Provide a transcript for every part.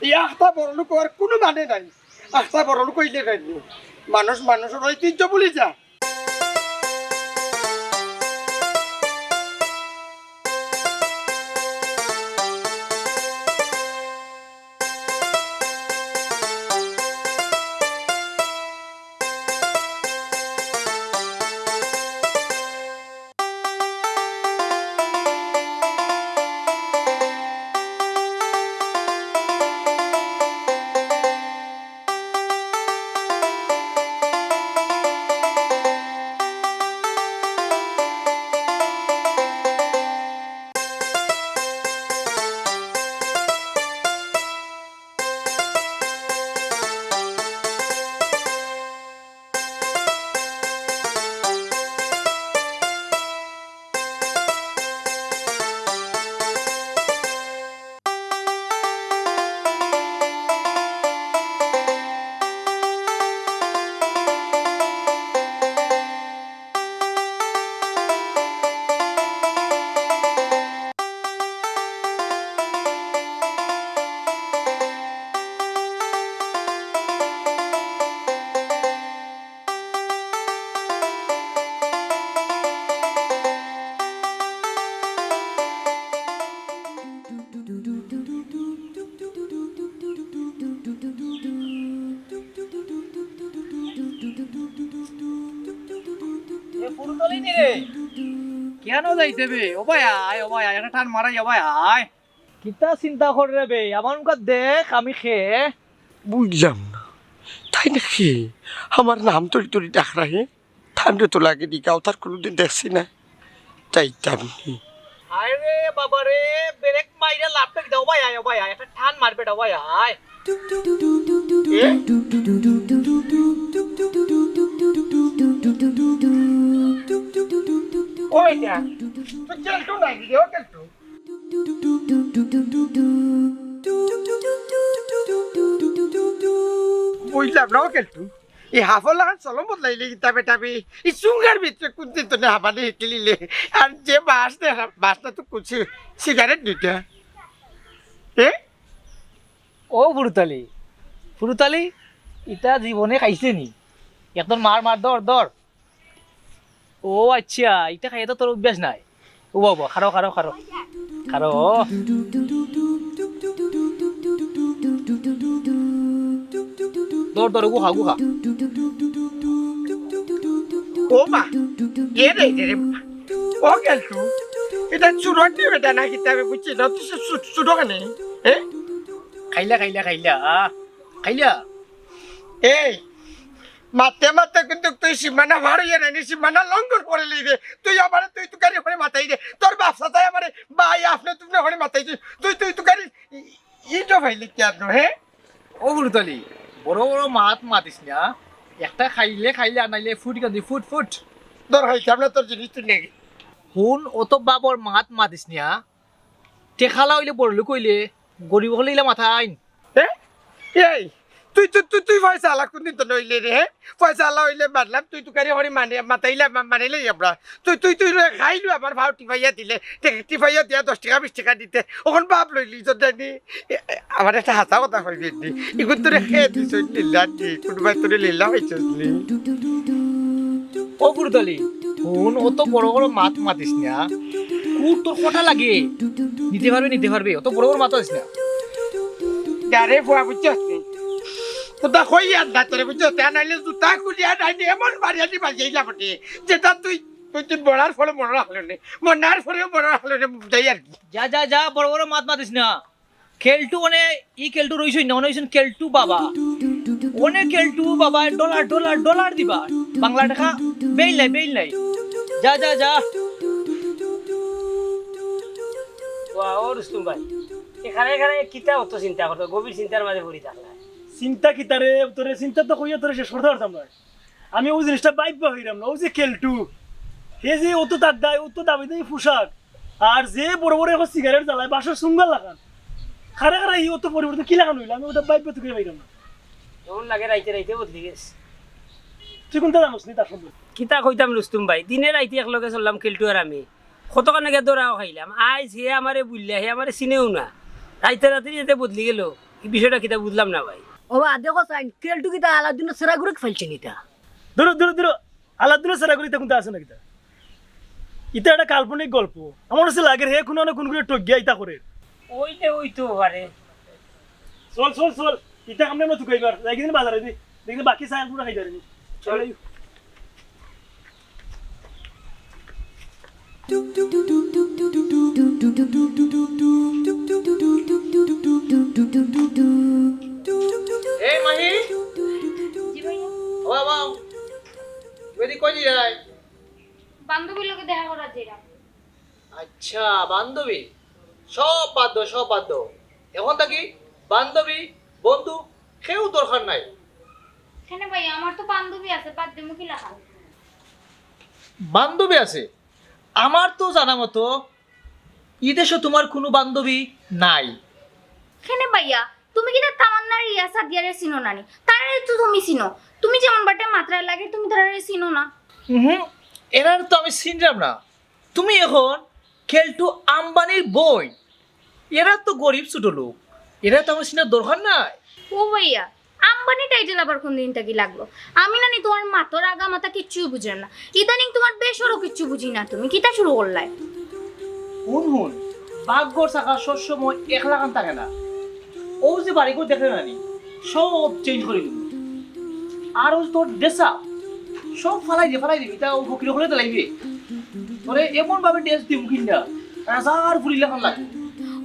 এই আখটা বড় লোক আর কোনো মানে নাই আখটা বড় লোক হইলে নাই মানুষ মানুষের ঐতিহ্য বলি যা কেন যাইতে বে ও ভাই আয় একটা টান মারাই ও ভাই আয় কিতা চিন্তা করে বে আমার মুখ দেখ আমি খেয়ে বুঝলাম না তাই নাকি আমার নাম তরি তরি ডাক রাখে ঠান্ডা তো লাগে দিকাও তার কোনোদিন দেখছি না চাইতাম আরে বাবা রে ব্রেক মাইরা লাপেক দাও ভাই আয় একটা টান মারবে দাও ভাই আয় ওইটা তো কেলটো নাই রে ও কেলটো বুঝলাম না ও কেলটো এই হাফল লাগান চলম বদলাইলে কিতাবে টাবি এই চুঙ্গার ভিতরে কোনদিন তো হাবানে হেঁটেলিলে আর যে বাসটা তো কুচি সিগারেট দুইটা ও ফুরুতালি ইটা জীবনে খাইছে নি এখন মার দর ও আচ্ছা ইটা খাইয়ে তো তোর অভ্যাস নাই ও বাবা খারো দর গুহা ও মা এ রে ও কেলটো এটা চুরট দিবে এটা না কিতাবে বুঝছি না তুই চুটো কেনে খাইলা এই মাতে কিন্তু তুই সীমানা ভার হইয়া নাই সীমানা লঙ্ঘন করে লই রে তুই আমারে তুই তো গাড়ি করে মাথাই রে তোর ব্যবসা তাই আমারে ভাই আপনি তুমি করে মাথাই তুই তো গাড়ি ইটো ভাইলি কি আর ও ফুরুতালি বড় মাত মাতিস না একটা খাইলে আনাইলে ফুট তোর হইছে আমরা তোর জিনিস তুই নেই হুন অত বাবর মাতিস না টেখালা হইলে বড় লোক হইলে গরিব হইলে মাথা আইন এই তুই পয়সা আলা কোনদিন তো নইলে রে পয়সা আলা হইলে মানলাম তুই তো গাড়ি হরি মাতাইলে মানিলে আমরা তুই খাইলু আমার ভাও টিপাইয়া দিলে টিপাইয়া দিয়া 10 টাকা 20 টাকা দিতে ওখান বাপ লইলি তো জানি আমার একটা হাসা কথা কইবি নি ইগুন তোরে খেয়ে দিছ লিল্লা দি কোনবাই তোরে লিল্লা হইছলি ও ফুরুতালি হুন অত বড় মাত মাতিস না কুট তোর কটা লাগে নিতে পারবে অত বড় মাতিস না গারে ফুয়া বুঝছস তোটা কই আর না তোরে বুঝছস তা নাইলে জুতা খুলিয়া ডাইনি এমন বাড়িয়া দি বাজাইলা বটে যেটা তুই বড়ার ফলে মনে রাখলো নে মনার ফলে মনে রাখলো নে যাই আর যা বড় মাত মাতিস না কেলটু কেলটু রইছই না হইছন কেলটু বাবা কেলটু বাবা ডলার দিবা বাংলা টাকা বেইল নাই যা ও রুস্তুম ভাই এখানে কিতা অত চিন্তা করতো গভীর চিন্তার মাঝে পড়ি থাকলা চিন্তা কিতারে তোরে চিন্তা তো কইয়া তোরে শেষ করতে পারতাম না আমি ওই জিনিসটা বাইবা হইরাম না ও যে কেলটু হে যে অত তার দায় অত দাবি দেয় পোশাক আর যে বড় এখন সিগারেট জ্বালায় বাসার সুঙ্গার লাগান খারা ই অত পরিবর্তন কি লাগানো হইলো আমি ওটা বাইবা তো করে বাইরাম না এমন লাগে রাইতে বদলি গেছে তুই কোনটা জানোস নি তার সম্বন্ধে কিতা কইতাম রুস্তুম ভাই দিনে রাইতে একলগে চললাম কেলটু আর আমি কতখানে দৌড়াও খাইলাম আজ হে আমারে বুঝলা হে আমারে চিনেও না রাইতে যেতে বদলি গেল এই বিষয়টা কিতা বুঝলাম না ভাই। ও বা দেখো সাইন কেলটু কিতা আলাদিন সেরা করে ফেলছে নিতা দূর দূর দূর আলাদুল্লাহ সারা করি তখন আছে না কিতা ইটা একটা কাল্পনিক গল্প আমার কাছে লাগে হে কোনো না কোন করে টগিয়া ইটা করে ওই তো পারে। চল চল চল ইটা আমরা নতুন কইবার যাই কিনে বাজারে দি দেখি বাকি সাইন পুরো খাই যাবে চল এই মাহি ও বাবা বেদি কই যাই? বান্ধবীর লোকে দেখা করা যেরা আচ্ছা বান্ধবী, সব বাদ সব বাদ। এখন থাকি বান্ধবী বন্ধু কেউ দরকার নাই। কেন ভাই আমার তো বান্ধবী আছে বাদ দেবো কি লেখা বান্ধবী আছে আমার তো জানা মতো ইদেশে তোমার কোনো বান্ধবী নাই। কেন ভাইয়া তুমি কি তার তামান্নার রিয়া সাদিয়ারে চিনো নানি তারে তো তুমি চিনো তুমি যেমন বাটে মাত্রায় লাগে তুমি তারে চিনো না হুম, এনার তো আমি চিনলাম না। তুমি এখন খেলটু আম্বানির বই, এরা তো গরিব ছোট লোক, এরা তো আমার চিনার দরকার নাই। ও ভাইয়া আম্বানি টাইটেল আবার কোন দিনটা কি লাগলো আমি নানি তোমার মাতর আগা মাথা কিচ্ছু বুঝলাম না ইদানিং তোমার বেশরও কিচ্ছু বুঝি না তুমি কিটা শুরু করলাই হুন হুন ভাগ্যর শাখা সবসময় এক লাগান থাকে না। ও যে বাড়িগুলো দেখে নানি সব চেঞ্জ করে দিবি, আর ও তোর ড্রেসা সব ফালাই দিবি তা ও ফকির হলে তো লাগবে তোরে এমন ভাবে ড্রেস দিব কিনা হাজার ফুলি লেখান লাগবে।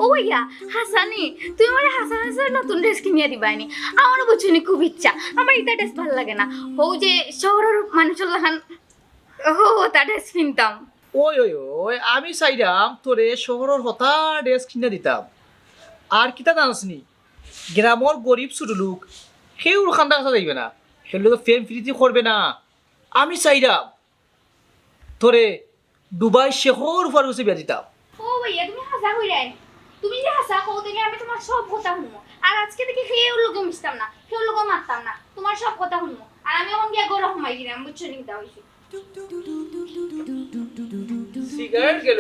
ও ভাইয়া হাসানি তুই আমার হাসান হাসান নতুন ড্রেস কিনিয়ে দিবাইনি আমারও বুঝুনি খুব ইচ্ছা আমার এটা ড্রেস ভালো লাগে না ও যে শহরের মানুষের লাগান ও তা ড্রেস কিনতাম ওই ওই ওই আমি চাইলাম তোরে শহরের হতা ড্রেস কিনে দিতাম। আর কিতা জানাসনি গ্রামের গরিব ছোট লোক সেও খান্দা কাছা যাইবে না, সে লোক ফেম ফিরিতি করবে না। আমি চাইলাম তোরে দুবাই শেখর উপর বসে বিয়া দিতাম। ও ভাইয়া তুমি হাসা কইরাই তুমি যে হাসা কও দিলে আমি তোমার সব কথা শুনবো আর আজকে থেকে খেয়েও লোকে মিশতাম না খেয়েও লোকে মারতাম না তোমার সব কথা শুনবো আর আমি এখন গিয়ে গরম মাই দিলাম বুঝছো নি দাও হইছে সিগারেট গেল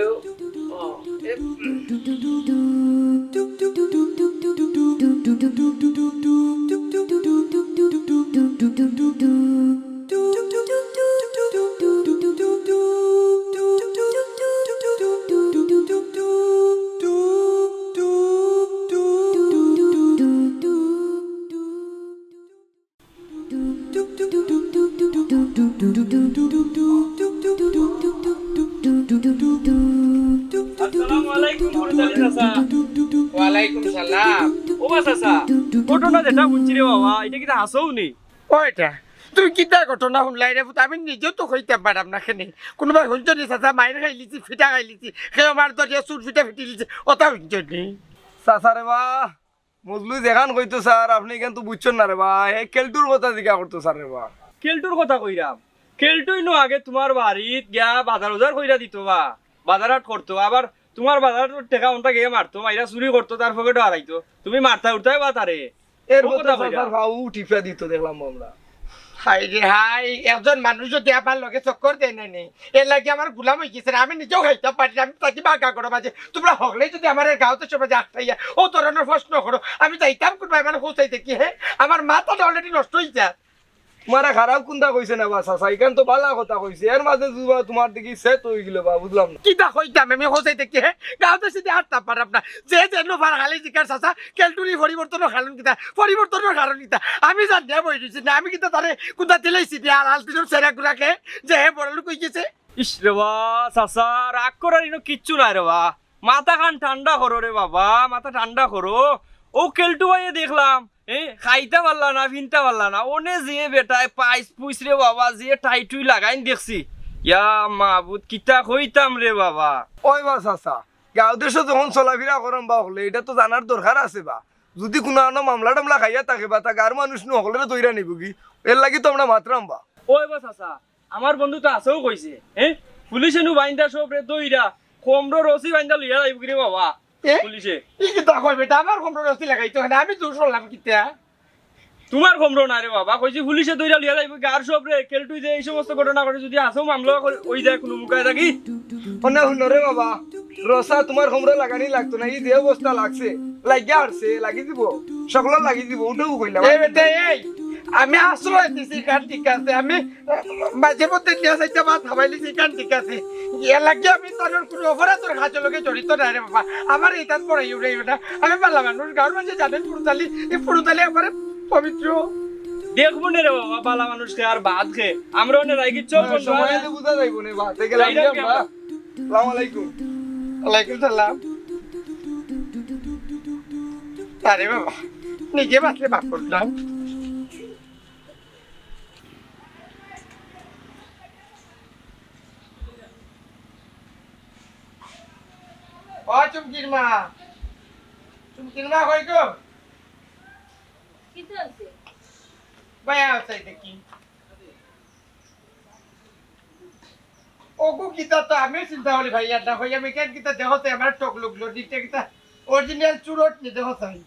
আসসালামু আলাইকুম মুরতালি চাচা। ওয়ালাইকুম সালাম। ও বা চাচা ঘটনা যেটা বুঝছি রে বাবা এটা কি হাসও নি ওইটা তুই কিতা ঘটনা শুনলাই রে আমি নিজেও তো হইতে পারাম না খেনে কোনোবাই শুনছনি চাচা মায়ের খাই লিছি ফিটা খাই লিছি সে আমার দরিয়া চুর ফিটা ফিটি লিছে ওটা শুনছনি চাচা রে বা মজলু যেখান কইতো স্যার আপনি কিন্তু বুঝছেন না রে বা এই কেলটুর কথা জিজ্ঞা করতো স্যার রে বা কেলটুর কথা কইরাম কেলটুই নো আগে তোমার বাড়িত গিয়া বাজার উজার কইরা দিত বা বাজারাট করতো আবার তোমার বাজার টেকা অন্তা গিয়ে মারতো মাইরা চুরি করতো তার পকেটে হারাইতো তুমি মারতা উঠতাই বা তারে এর ও কথা কথা কইরা। স্যার ভাউ টিপা দিত দেখলাম আমরা হাই রে হাই একজন মানুষ যদি আমার লগে চক্কর দেয় না নি এর লাগে আমার গুলাম হয়ে গেছে আমি নিজেও খাইতে পারি না, আমি তাকে বাগা করো মাঝে তোমরা হকলেই যদি আমার গাঁওতে সবাই আটটাইয়া ও ধরনের প্রশ্ন করো আমি যাইতাম কোনবা মানে পৌঁছাই দেখি হ্যাঁ আমার মাথাটা অলরেডি নষ্ট হয়ে যায়। তোমারা খারাপ কোনটা কইছে না বা চাচা এখান তো ভালো কথা কইছে এর মাঝে যুবা তোমার দিকে সেট হয়ে গেল বা বুঝলাম না কিতা হইতাম আমি হোসাই দেখি হ্যাঁ গাঁওতে যদি আটটা পারাম না যে যেন ভার খালি জিকার চাচা কেলটুরি পরিবর্তনের কারণ কিতা পরিবর্তনের কারণ কিতা আমি জানি বই দিছি না আমি কিতা তারে কোনটা দিলাইছি দিয়া আর আলতিনোর সেরা গুলাকে যে হে বড় লোক কই গেছে ইস রে বা চাচা রাগ করার ইনো কিচ্ছু নাই রে বা মাথা খান ঠান্ডা করো রে বাবা মাথা ঠান্ডা করো ও কেলটু ভাইয়ে দেখলাম খাইতে পারলা না ভিনতে পারলা না ওনে যে বেটায় পাইস পুইস রে বাবা যে টাইটুই লাগাইন দেখছি ইয়া মাহবুদ কিতা কইতাম রে বাবা ওই বা চাচা গাঁও দেশে যখন চলাফেরা করেন বা হলে এটা তো জানার দরকার আছে বা যদি কোনো আনো মামলা টামলা খাইয়া থাকে বা তা গার মানুষ নো হকলে তৈরা নিব কি এর লাগি তো আমরা মাত্রাম বা ওই বাস আসা আমার বন্ধু তো আছেও কইছে পুলিশে নু বাইন্দা সব রে দইরা কোমরো রসি বাইন্দা লইয়া যাইব রে বাবা এ? পুলিশে ই কিতা কই বেটা আমার কমরো রস্তি লাগাইতো না আমি দূর সরলাম কিতা তোমার কোমরো না রে বাবা কইছি পুলিশে দইরা লইয়া যাইব গার সব রে কেলটুই যে এই সমস্ত ঘটনা করে যদি আসেও মামলা ওই যায় কোনো মুখায় থাকি শুনে শুনো রে বাবা রসা তোমার হোমরা লাগানি লাগতো না এই যে অবস্থা লাগছে লাগিয়া আসছে লাগি দিব সকল লাগি দিব ওটাও কইলাম এই বেটা এই আমি আশ্রয় দিছি কান ঠিক আছে আমি মাঝে মধ্যে নিয়ে যাইতে মা থামাইলিছি কান ঠিক আছে ইয়া লাগে আমি তোর কোনো অপরাধের কাজের লগে জড়িত নাই রে বাবা আমার এইটাত পড়াই উড়াই না আমি পারলাম মানুষ গাঁর মানুষ জানেন পুরুতালি এই পুরুতালি একবারে পবিত্র দেখবো না রে বাবা বালা মানুষ খেয়ে আর ভাত খেয়ে আমরা অনেক রাইকি চল বন্ধু সময় হলে বুঝা যাইব না বাতে গেলাম আমরা আসসালামু আলাইকুম ওয়ালাইকুম সালাম আরে বাবা নিজে বাঁচলে বাপ করলাম ও চুমকির মা কই গো ভাইয়া আছে দেখি ওগো গীতা তো আমি চিন্তা করি ভাইয়া না ভাইয়া আমি কেন গীতা দেহতে আমার টক লুকলো দিতে গীতা অরিজিনাল চুরট নি দেহ চাই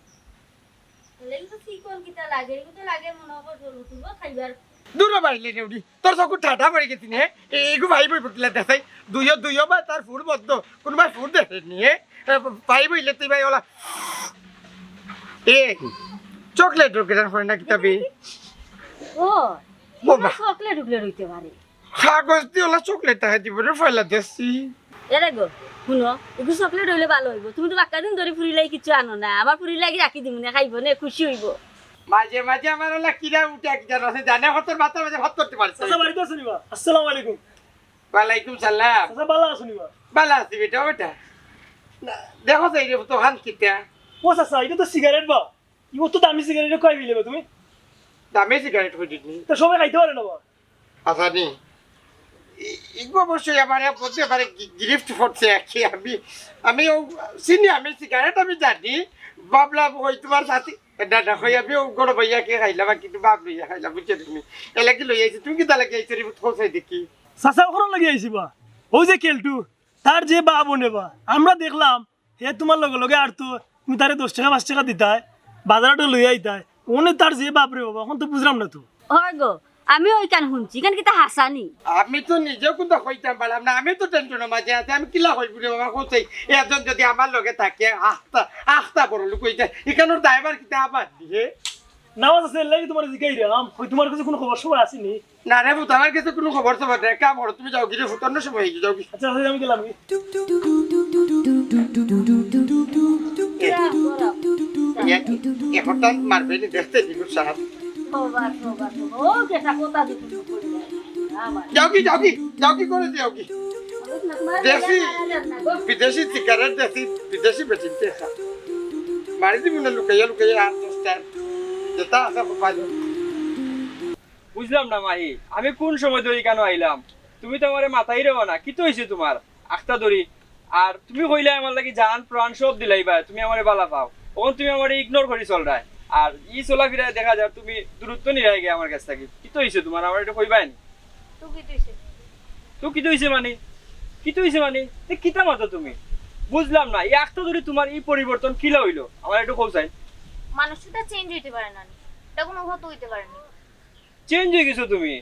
দূর বাইলে নেউডি তোর চকু ঠাঠা পড়ে গেছি নে এইগু ভাই বই বকলা দেখাই দুইও বা তার ফুল বদ্ধ কোনবা ফুল দেখে নিয়ে ভাই বইলে তুই ভাই ওলা এ চকলেট রকেটার ফোন না কিতাবে ও বাবা চকলেট উকলেট হইতে পারে কাগজ দিয়ে ওলা চকলেট তাহে দিব রে ফয়লা দেছি এরে গো শুনো একটু চকলেট হইলে ভালো হইব তুমি তো বাক্কা দিন ধরে ফুরি লাগি কিছু আনো না আমার ফুরি লাগি রাখি দিব না খাইব না খুশি হইব মাঝে মাঝে আমার ওলা কিরা উঠে একজন আছে জানে হতর মাথা মাঝে হত করতে পারছে চাচা বাড়িতে আছো নিবা আসসালামু আলাইকুম ওয়ালাইকুম সালাম চাচা ভালো আছো নিবা ভালো আছি বেটা বেটা দেখো যাই রে তো হান কিতা ও চাচা এটা তো সিগারেট বা ইও তো দামি সিগারেট কই বিলে তুমি দামে সিগারেট হয়ে দিনি তো সবাই খাইতে পারে না বা আসানি ইগো অবশ্যই আমার বলতে পারে গিফট করছে কি আমি ও চিনি আমি সিগারেট আমি জানি বাবলা ওই তোমার সাথী দাদা হয়ে আমি ও গড় ভাইয়াকে খাইলাম কিন্তু বাপ লইয়া খাইলাম বুঝছো তুমি এলাকি লই আইছি তুমি কি তালাকে আইছি রে খোঁজাই দেখি চাচা ওখানে লাগি আইছি বা ও যে কেলটু তার যে বা বনে বা আমরা দেখলাম হে তোমার লগে লগে আর তো তুমি তারে 10 টাকা 5 টাকা দিতাই বাজারটা লই আইতাই ওনে তার যে বাপ রে বাবা এখন তো বুঝলাম না তো হয় গো আমি ওই কান শুনছি কান কিতা হাসানি আমি তো নিজেও কিন্তু হইতাম পারলাম না আমি তো টেনশনের মাঝে আছি আমি কিলা হইব রে বাবা কোথায় এজন যদি আমার লগে থাকে আখতা বড় লোক হইতে এখানোর ড্রাইভার কিতা আবার দিয়ে নামাজ আছে লাগি তোমার জিগাই রে কই তোমার কাছে কোনো খবর সবার আসেনি না রে বুত আমার কাছে কোনো খবর সবার নেই কাম করো তুমি যাও গিয়ে ফুটানোর সময় হয়ে যাও আচ্ছা আচ্ছা, আমি গেলাম এখন তার মারবে নি দেখতে দিল সাহাব ও কেটা কথা দিতে আমার যাও কি করে যাও কি দেশি বিদেশি সিগারেট বিদেশি বেচিনতে মারি দিব না লুকাইয়া 8-10টা যেটা আছে পাইলো বুঝলাম না মাহি আমি কোন সময় ধরে কেন আইলাম তুমি তো আমার মাথায় রেও না কি তো হয়েছে তোমার আখতা ধরি আর তুমি কইলে আমার লাগি জান প্রাণ সব দিলাইবা তুমি আমারে বালা পাও তখন তুমি আমারে ইগনোর করি চল রায় আর ই চলা ফিরায় দেখা যায় তুমি দূরত্ব নিরাই গে আমার কাছ থেকে কি তো হয়েছে তোমার আমার এটা কইবাই নি তো কি তো হয়েছে মানে কি তো হয়েছে মানে কিতা মতো তুমি বুঝলাম না এই আখতা ধরি তোমার এই পরিবর্তন কিলা হইলো আমার একটু কৌসাই মানুষটা চেঞ্জ হইতে পারে না এটা কোনো হতে হইতে পারে না চেঞ্জ হয়ে গেছো তুমি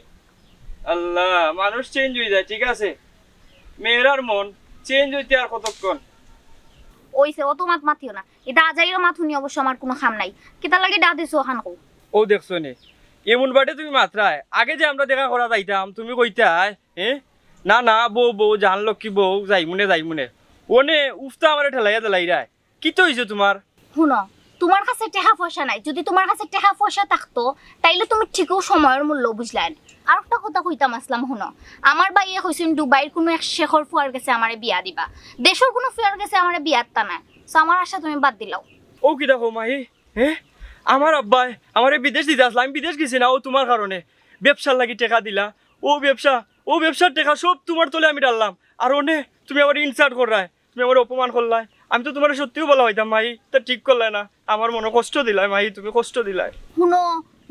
আল্লাহ মানুষ চেঞ্জ হয়ে যায় ঠিক আছে মেয়েরার মন চেঞ্জ হইতে আর কতক্ষণ ওইসে অত মাথিও না এটা আজাইরও মাথুনি অবশ্য আমার কোনো খাম নাই কিতা লাগে ডা দিছো ওখান কো ও দেখছো নি এমন বাটে তুমি মাত্রায় আগে যে আমরা দেখা করা যাইতাম তুমি কইতাই না না বউ জান লক্ষ্মী বউ যাইমুনে ওনে উফতা আমারে ঠেলাইয়া দেলাই রায় কি তো হইছে তোমার শুনো তোমার কাছে টাকা পয়সা নাই যদি তোমার কাছে টাকা পয়সা থাকতো তাইলে তুমি ঠিকও সময়ের মূল্য বুঝলেন আর একটা কথা কইতাম আসলাম শুনো আমার বাইয়ে কইছেন দুবাইয়ের কোনো এক শেখর ফুয়ার কাছে আমারে বিয়া দিবা দেশের কোনো ফুয়ার কাছে আমারে বিয়ারতা না সো আমার আশা তুমি বাদ দিলাও ও কি দেখো মাহি আমার আব্বাই আমারে বিদেশ দিতে আসলাম আমি বিদেশ গেছি না ও তোমার কারণে ব্যবসার লাগি টাকা দিলা ও ব্যবসার টাকা সব তোমার তলে আমি ডাললাম আর ওনে তুমি আমার ইনসাল্ট করলাই তুমি আমার অপমান করলাই আমি তো তোমার সত্যিও বলা হইতাম মাহি তা ঠিক করলাই না আমার মনে কষ্ট দিলাই মাহি তুমি কষ্ট দিলাই শুনো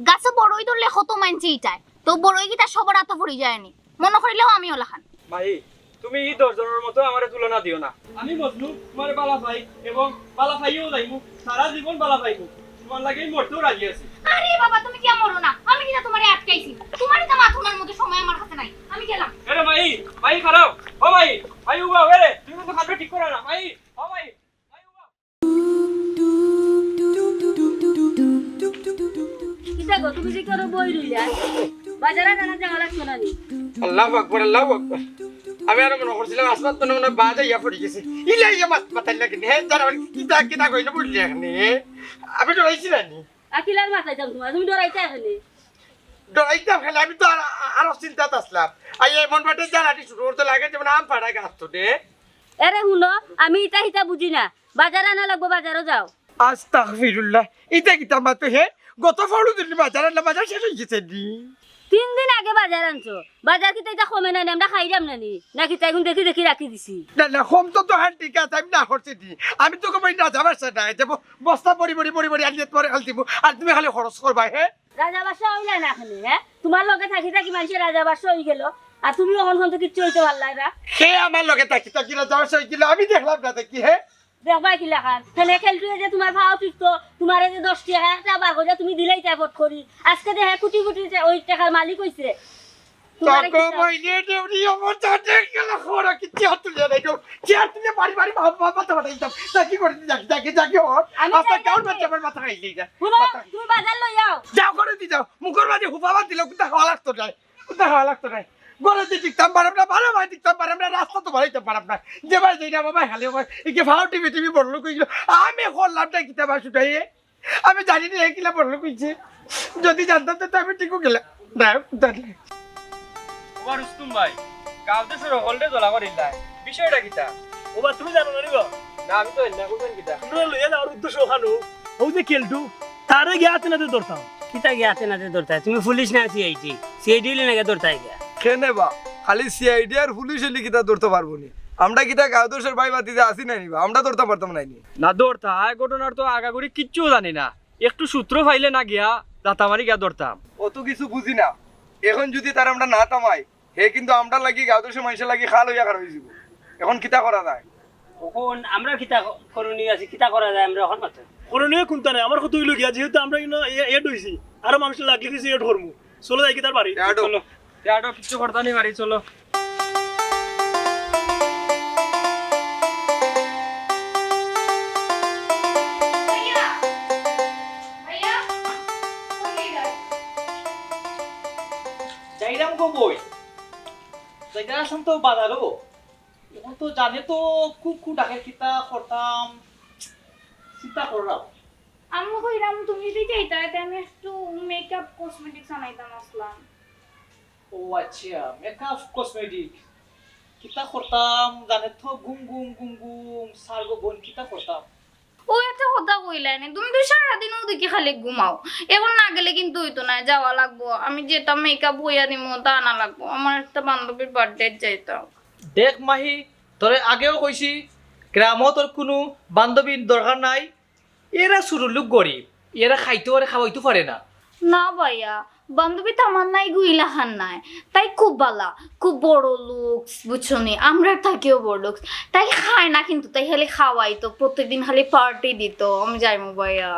গাছে বড়ই ধরলে কত মানছে ইটায় তো বড়ই কি তার সবার হাতে পড়ে যায়নি মনে করিলেও আমি ওলাখান মাহি তুমি এই 10 জনের মতো আমারে তুলনা দিও না আমি মজনু তোমার বালা ভাই এবং বালা ভাইও যাইমু সারা জীবন বালা ভাইমু তোমার লাগি মরতেও রাজি আছি আরে বাবা তুমি কি মরো না আমি কিনা তোমারে আটকাইছি তোমারই তো মাথুনার মতো সময় আমার হাতে নাই আমি গেলাম আরে মাই মাই খারাপ ও মাই মাই উবা ওরে তুমি তো কামটা ঠিক করো না মাই ও মাই মাই উবা কিতা গো তুমি যে করো বই রইলা বাজারে জানা যাওয়া লাগতো না নি আল্লাহু আকবার আল্লাহু আকবার আমি আর মনে করছিলাম আসমাত মনে বাজে ইয়া পড়ে গেছে ইলা ইয়া মাথায় লাগে হে যারা কিতা কিতা কইনা বুঝলি এখানে আমি ডরাইছি না নি আকিলার মাথায় যাও তোমার তুমি ডরাইতে এখানে ডরাইতাম খেলে আমি তো আরো চিন্তাত আসলাম আর এমন বাটে জ্বালাটি শুরু করতে লাগে যেমন আম ফাড়া গাছ তো দে আরে শুনো আমি ইটা হিতা বুঝি না বাজারে আনা লাগবো বাজারও যাও আস্তাগফিরুল্লাহ ইতা কিতা মাতো হে গত ফাড়ু দিলি বাজার শেষ হয়ে গেছে নি 3 দিন আগে বাজার আনছো বাজার কিতা এটা কমে না আমরা খাইলাম না নি নাকি তাই এখন দেখি দেখি রাখি দিছি না না হোম তো হ্যাঁ ঠিক আছে আমি না করছি দি আমি তো কমাই না যাবার সেটা যাব বস্তা পরি আনিয়ে পরে খালি দিব আর তুমি খালি খরচ করবা হে রাজা বাসা হইলা না এখানে হ্যাঁ তোমার লগে থাকি থাকি মানুষের রাজা বাসা হয়ে গেল আর তুমি অখন তো কিচ্ছু হইতে পারলাই না সে আমার লগে থাকি তাকিরা যাওয়ার সই কিলো আমি দেখলাম না দেখি হে দেখবা কি লাখান তাহলে খেলটুয়ে যে তোমার ভাও ফিরতো তোমার যে 10 টাকা একটা বার করে তুমি দিলেই টাইপট করি আজকে দেখে কোটি কোটি ওই টাকার মালিক হইছে তকো মইলে দেউরি আমার চাটে গেল খোরা কি চেয়ার তুলে রাখো চেয়ার তুলে বাড়ি মাথা ফাটাইতাম তা কি করতে যাকি ওর আস্তা কাউন্ট বাচ্চা আমার মাথা খাইলি যা শুনো তুমি বাজার লই যাও যাও করে দি যাও মুখর মাঝে হুপাবা দিল কুতা খাওয়া লাগতো না গরে দি টিকতাম পারব না ভালো ভাই টিকতাম পারব না রাস্তা তো ভালোইতে পারব না যে ভাই যেটা বাবা খালি ভাই একে ভাও টিভি বড় লোক কইলো আমি হল্লামটা কিতা বাসুটাই আমি জানি না কিলা বড় লোক কইছে যদি জানতাম তো আমি ঠিকও গেলাম না জানি ওবা রুস্তুম ভাই গাঁও দেশের হলদে জ্বলা করিলাই বিষয়টা কিতা ওবা তুমি জানো না নিবা না আমি তো না কোন কিতা তোমরা লইয়া যাওয়ার উদ্দেশ্য ওখানো ও যে কেলটু তারে গিয়া হাতে নাতে ধরতাম কিতা গিয়াতে নাতে দরতায় তুমি পুলিশ না সিআইডি লে নাকি দরতায় গিয়া কেনে বা খালি সিআইডি আর পুলিশ এলি কিতা ধরতে পারবো নি আমরা কিতা গাঁও দোষের ভাই বাতিতে আসি নাই নিবা আমরা ধরতে পারতাম নাই নি না দৌড়তা ঘটনার তো আগাগড়ি কিচ্ছু জানি না একটু সূত্র ফাইলে না গিয়া দাতামারি গিয়া দৌড়তাম অত কিছু বুঝি না এখন যদি তার আমরা না থামাই হে কিন্তু আমরা লাগি গাঁও দোষের মানুষের লাগি খাল হইয়া খারাপ হয়ে যাব এখন কিতা করা যায় এখন আমরা কিতা করণীয় আছে কিতা করা যায় আমরা এখন মাত্র করণীয় কোনটা নাই আমার কত হইল গিয়া যেহেতু আমরা এড হইছি আর মানুষের লাগলে কিছু এড করমু চলো যাই কি তার বাড়ি চলো তেয়াটো কিচ্ছু করতা নি বাড়ি চলো ভাইয়া ভাইয়া কোথায় গেল যাইরাম গো বই যাইরা আসুন তো বাজারও এখন তো জানে তো কুকু ডাকে কিতা করতাম চিন্তা করলাম আম্মু কইরাম তুমি যদি চাইতা তাই আমি একটু মেকআপ কসমেটিক্স আনাইতাম আসলাম ও আচ্ছা মেকআপ কসমেটিক কিতা করতাম জানে তো গুম সারগো বোন কিতা করতাম ও একটা কথা কইলা নে তুমি তো সারাদিন ওদিকে খালি ঘুমাও এখন না গেলে কিন্তু হইতো না যাওয়া লাগবো আমি যেটা মেকআপ হইয়া দিমু তা আনা লাগবো আমার একটা বান্ধবীর বার্থডে যাইতাম দেখ মাহি তোরে আগেও কইছি গ্রামত তোর কোনো বান্ধবীর দরকার নাই এরা শুরু লোক গরিব এরা খাইতে পারে খাওয়াইতে পারে না না ভাইয়া বান্ধবী তো আমার নাই গুইলা খান নাই তাই খুব বালা খুব বড় লুকস বুঝছো নি আমরা থাকিও বড় লুকস তাই খায় না কিন্তু তাই খালি খাওয়াই তো প্রত্যেকদিন খালি পার্টি দিত আমি যাইমু ভাইয়া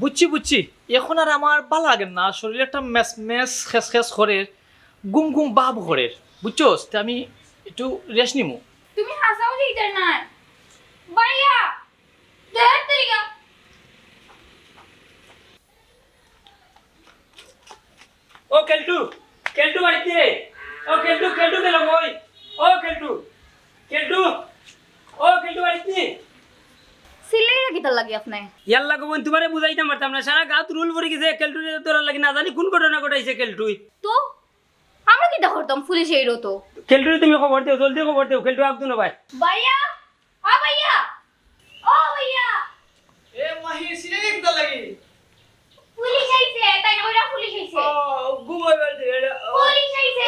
বুঝছি এখন আর আমার ভালো লাগে না শরীরে একটা মেস খেস করে গুম বাপ করে বুঝছোস তা আমি একটু রেস্ট নিমু তুমি হাসাও দিতে না ভাইয়া দেখ তরিকা ও কেলটু বাড়িতে ও কেলটু গেল কই ও কেলটু বাড়িতে সিলাই রাখি তার লাগে আপনি ইয়াল্লা গোবন তোমারে বুঝাইতাম পারতাম না সারা গাঁত রুল পড়ে গেছে কেলটু তোরা লাগি না জানি কোন ঘটনা ঘটাইছে কেলটুই তো আমরা কি করতাম পুলিশ এই রতো কেলটু তুমি খবর দেও জলদি খবর দেও কেলটু আগতো না ভাই ভাইয়া ভাইয়া ও ভাইয়া এ মাহি সিরে কিতা লাগি পুলিশ আইছে তাই ওরা পুলিশ আইছে ঘুমাইবার দে পুলিশ আইছে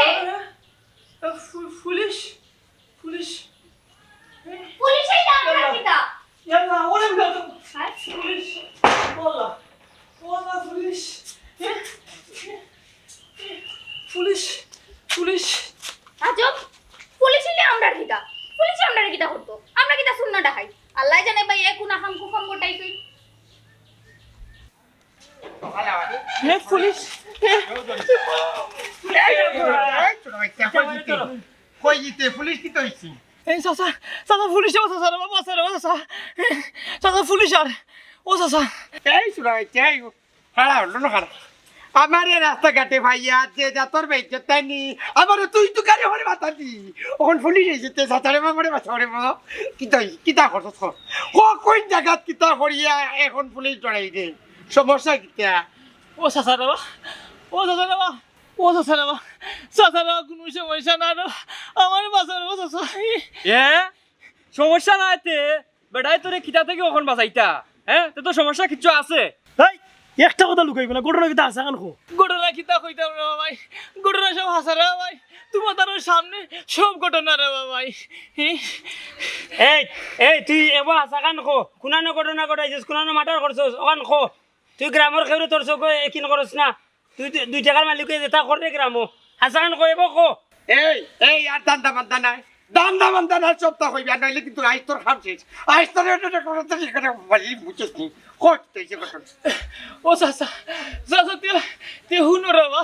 পুলিশ পুলিশ আইছে আমরা কিটা ইয়াল্লা ওরে গেল হ্যাঁ পুলিশ বলা পুলিশ আজব পুলিশ ইলে আমরা কিটা পুলিশ আমরা কিটা করতো আমরা কিটা শূন্য দেখাই আল্লাহ জানে ভাই এ কোন হাম কুফম গোটাইছই পুলিশ কই জিতে পুলিশ কি তো হইছে এই চাচা চাচা পুলিশে ও চাচা রে বাবা চাচা রে চাচা চাচা পুলিশ আর ও চাচা এই শুনা হইছে এই হারা হলো না হারা আমার এই রাস্তাঘাটে ভাইয়া যে যা তোর বেইজ্জত তাইনি আমার তুই তো গাড়ি হরে মাথা দি ওখান পুলিশ এসেছে চাচারে মামারে বাঁচারে মা কিতা করছ কোন জায়গাত কিতা করিয়া এখন পুলিশ ধরাই দে সমস্যা কিতা ও চাচা রে বাবা ও চাচা রে বাবা ও চাচা রে বাবা চাচা রে কোনো সমস্যা না রে আমার বাঁচা রে চাচা এ সমস্যা নাই তে বেটাই তোরে কিতা থেকে ওখান বাঁচাইতা হ্যাঁ তো সমস্যা কিছু আছে এই একটা কথা লুকাইবে না ঘটনা কিতা আছে এখন ঘটনা কিতা কইতাম রে ভাই ঘটনা সব হাসা রে ভাই তোমার তার সামনে সব ঘটনা রে ভাই এই এই তুই এবার আশা কান খো কোনানো ঘটনা ঘটাইছিস কোনানো মাটার করছিস ওখান খো তুই গ্রামের খেউরে তোর চোখ একিন করছ না তুই 2 টাকার মালিক যেটা করে গ্রামও আশা কান খো এবার খো এই আর দান্দা বান্দা নাই দান্দা বান্দা নাই সপ্তাহ হইবে আর নইলে কিন্তু আইস তোর খামছিস আইস তোর এটা করতে এখানে বলি বুঝছিস নি কত তেইছে ঘটনা ও চাচা চাচা তে হুনো রে বা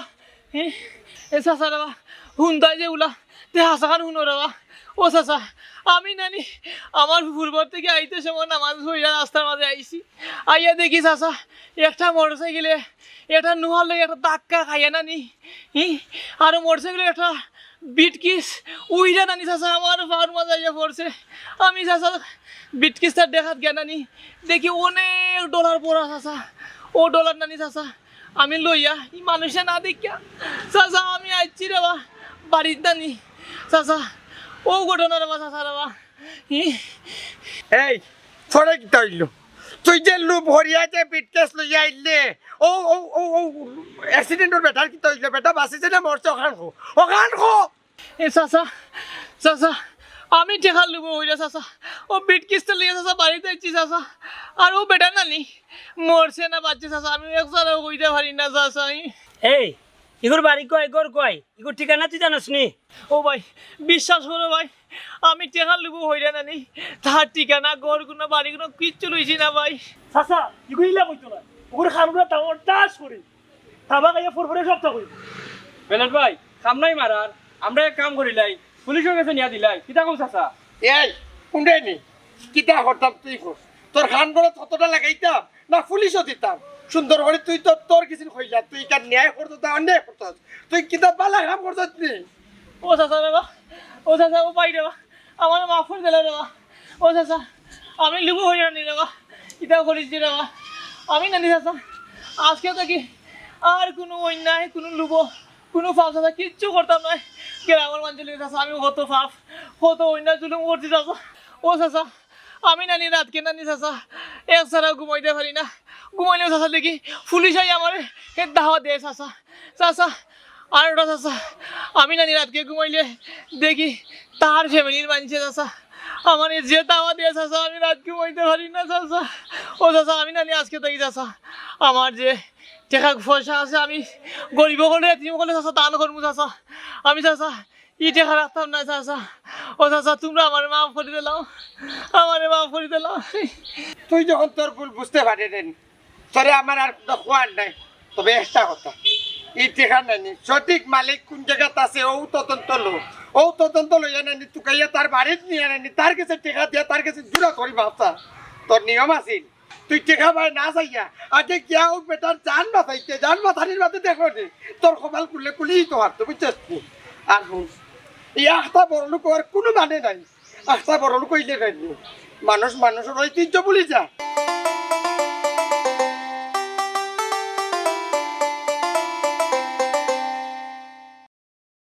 এ চাচা রে বা হুন্দাই যে উলা তে হাসাখান হুনো রে বা ও চাচা আমি নানি আমার পূর্বর থেকে আইতে সময় নামাজ হইয়া রাস্তার মাঝে আইছি আইয়া দেখি চাচা একটা মোটরসাইকেলে একটা নোহার লগে একটা ধাক্কা খাইয়া নানি আর মোটরসাইকেলে একটা বিটকিস উইরা নানি চাচা আমার পাওয়ার মাঝে আইয়া পড়ছে আমি চাচা বিটকিসটার দেখাত গে নানি দেখি অনেক ডলার পড়া চাচা ও ডলার নানি চাচা আমি লইয়া ই মানুষে না দেখিয়া চাচা আমি আইছি রে বা বাড়ির নানি চাচা ও ঘটনা রে বা চাচা রে বা এই থরে কি তইলো তুই যে লুপ হরিয়া যে বিটকেস লইয়া আইলে ও ও ও ও অ্যাক্সিডেন্টর বেটার কি তইলো বেটা বাঁচিছে না মরছে ওখান খো এ চাচা চাচা আমি টেকা লুবো হইলে চাচা ও বিটকিসটা লিয়ে চাচা বাড়িতে আইছি চাচা আর ও বেটা নানি মরছে না বাচ্চা চাচা আমি একসাথে কইতে পারি না চাচা এই ইগুর বাড়ি কয় ইগুর কয় ইগুর ঠিকানা তুই জানাস নি ও ভাই বিশ্বাস করো ভাই আমি টেকা লুবো হইলে নানি তার ঠিকানা ঘর কোনো বাড়ি কোনো কিচ্ছু লইছি না ভাই চাচা ইগুইলা কইতো না ওগুলো খানুরা টাওয়ার টাস করে তাবা গাইয়া ফরফরে সপ্তাহ কই বেলাল ভাই কাম নাই মারার আমরা এক কাম করিলাই পুলিশের কাছে নিয়া দিলাই কিতা কম চাচা এই শুনে নি কিতা করতাম তুই কর তোর খান করে ততটা লাগাইতাম না পুলিশও দিতাম সুন্দর করে তুই তো তোর কিছু হইলা তুই কার ন্যায় করতো তা অন্যায় করতাস তুই কিতা বালা কাম করতাস নি ও চাচা রে বা ও চাচা ও পাই রে বা আমার মাফ করে দিলে রে বা ও চাচা আমি লুবো হইয়া নি রে বা ইটাও করিছি রে বা আমি নানি চাচা আজকে থেকে আর কোনো অন্যায় কোনো লুবো কোনো পাপ চাচা কিচ্ছু করতাম না গ্রামের মানুষ লিখে চাচা আমি কত পাপ কত অন্যায় জুলুম করছি চাচা ও চাচা আমি নানি রাতকে নানি চাচা এক ছাড়া ঘুমাইতে পারি না ঘুমাইলেও চাচা দেখি পুলিশ আই আমার দাওয়া দেয় চাচা চাচা আর ওটা চাচা আমি নানি রাতকে ঘুমাইলে দেখি তার ফ্যামিলির মানছে চাচা আমার যে দাওয়া দিয়ে চাচা আমি রাত ঘুমাইতে পারি না চাচা ও চাচা আমি নানি আজকে দেখি চাচা আমার যে টাকা পয়সা আছে আমি গরিব হলে এতিম হলে চাচা দান করবো চাচা আমি চাচা ই টাকা রাখতাম না চাচা ও চাচা তোমরা আমার মাফ করে দিলাম আমার মাফ করে দিলাম তুই যখন তোর ভুল বুঝতে পারি রে তোরে আমার আর খোয়ার নাই তবে একটা কথা এই টেকা নানি সঠিক মালিক কোন জায়গাতে আছে ও তদন্ত লইয়া নানি তুকাইয়া তার বাড়িত নিয়ে নানি তার কাছে টেকা দিয়া তার কাছে জোড়া করি ভাবছা তোর নিয়ম আছিল তুই টেকা ভাই না চাইয়া আগে গিয়া ও বেটার জান বাঁচাইতে জান বাঁচানির বাদে দেখো নি তোর কপাল খুললে খুলেই তো হারতো বুঝছিস আর এই আখটা বড় লোক আর কোনো মানে নাই আখটা বড় লোক হইলে নাই মানুষের ঐতিহ্য বলি যা